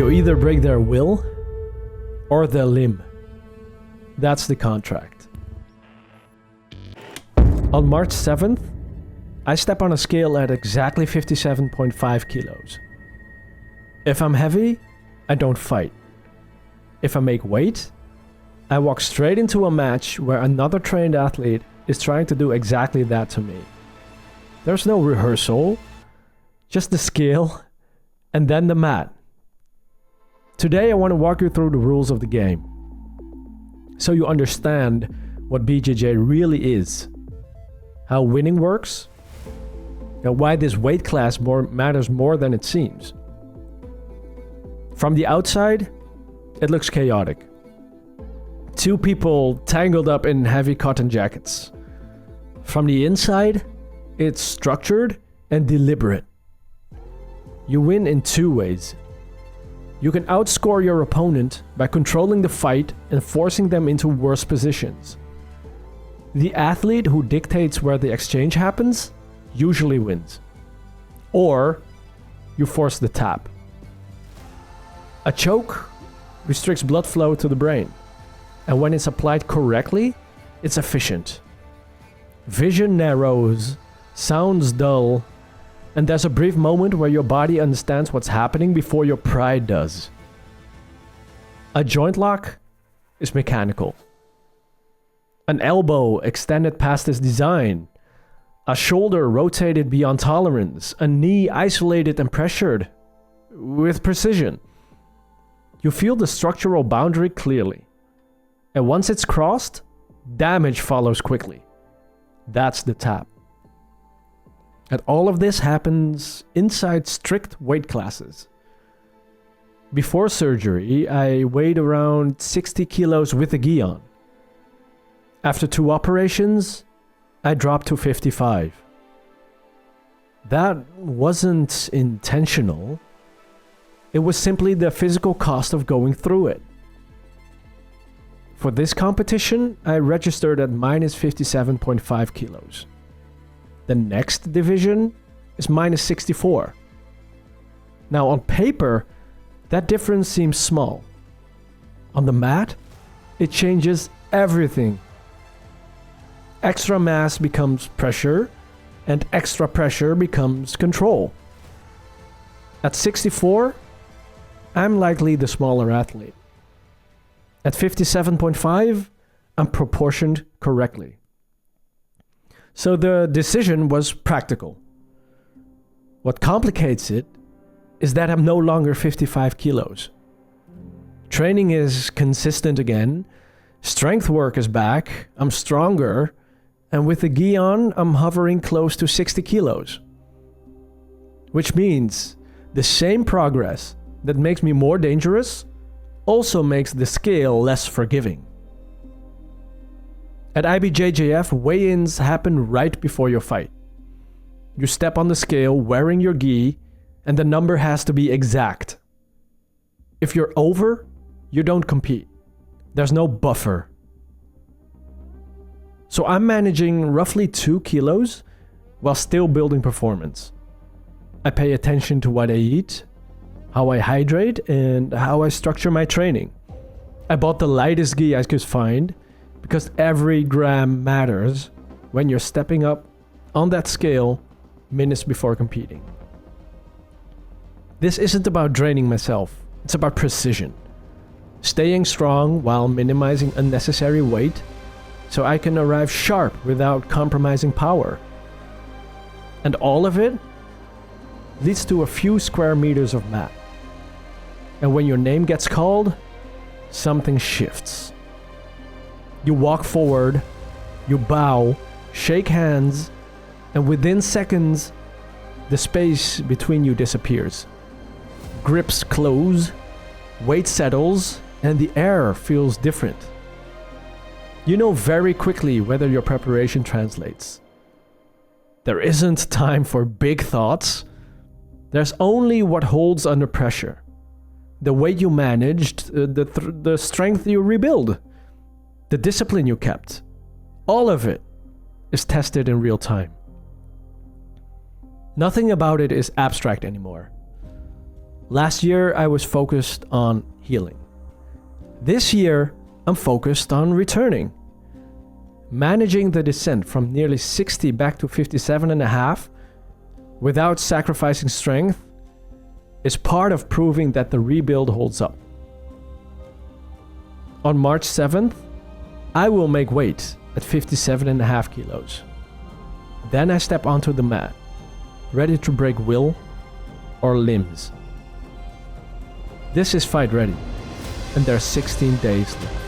You either break their will or their limb. That's the contract. On March 7th, I step on a scale at exactly 57.5 kilos. If I'm heavy, I don't fight. If I make weight, I walk straight into a match where another trained athlete is trying to do exactly that to me. There's no rehearsal, just the scale and then the mat. Today I want to walk you through the rules of the game, so you understand what BJJ really is, how winning works, and why this weight class matters more than it seems. From the outside, it looks chaotic. Two people tangled up in heavy cotton jackets. From the inside, it's structured and deliberate. You win in two ways. You can outscore your opponent by controlling the fight and forcing them into worse positions. The athlete who dictates where the exchange happens usually wins. Or you force the tap. A choke restricts blood flow to the brain, and when it's applied correctly, it's efficient. Vision narrows, sounds dull, and there's a brief moment where your body understands what's happening before your pride does. A joint lock is mechanical. An elbow extended past its design. A shoulder rotated beyond tolerance. A knee isolated and pressured with precision. You feel the structural boundary clearly. And once it's crossed, damage follows quickly. That's the tap. And all of this happens inside strict weight classes. Before surgery, I weighed around 60 kilos with a gi on. After 2 operations, I dropped to 55. That wasn't intentional. It was simply the physical cost of going through it. For this competition, I registered at minus 57.5 kilos. The next division is minus 64. Now on paper, that difference seems small. On the mat, it changes everything. Extra mass becomes pressure, and extra pressure becomes control. At 64, I'm likely the smaller athlete. At 57.5, I'm proportioned correctly. So the decision was practical. What complicates it is that I'm no longer 55 kilos. Training is consistent again, strength work is back, I'm stronger, and with the gi on, I'm hovering close to 60 kilos. Which means the same progress that makes me more dangerous also makes the scale less forgiving. At IBJJF, weigh-ins happen right before your fight. You step on the scale wearing your gi, and the number has to be exact. If you're over, you don't compete. There's no buffer. So I'm managing roughly 2 kilos while still building performance. I pay attention to what I eat, how I hydrate, and how I structure my training. I bought the lightest gi I could find because every gram matters when you're stepping up on that scale minutes before competing. This isn't about draining myself, it's about precision. Staying strong while minimizing unnecessary weight so I can arrive sharp without compromising power. And all of it leads to a few square meters of mat. And when your name gets called, something shifts. You walk forward, you bow, shake hands, and within seconds, the space between you disappears. Grips close, weight settles, and the air feels different. You know very quickly whether your preparation translates. There isn't time for big thoughts. There's only what holds under pressure. The weight you managed, the strength you rebuild, the discipline you kept. All of it is tested in real time. Nothing about it is abstract anymore. Last year, I was focused on healing. This year, I'm focused on returning. Managing the descent from nearly 60 back to 57.5 without sacrificing strength is part of proving that the rebuild holds up. On March 7th, I will make weight at 57.5 kilos. Then I step onto the mat, ready to break will or limbs. This is Fightready, and there are 16 days left.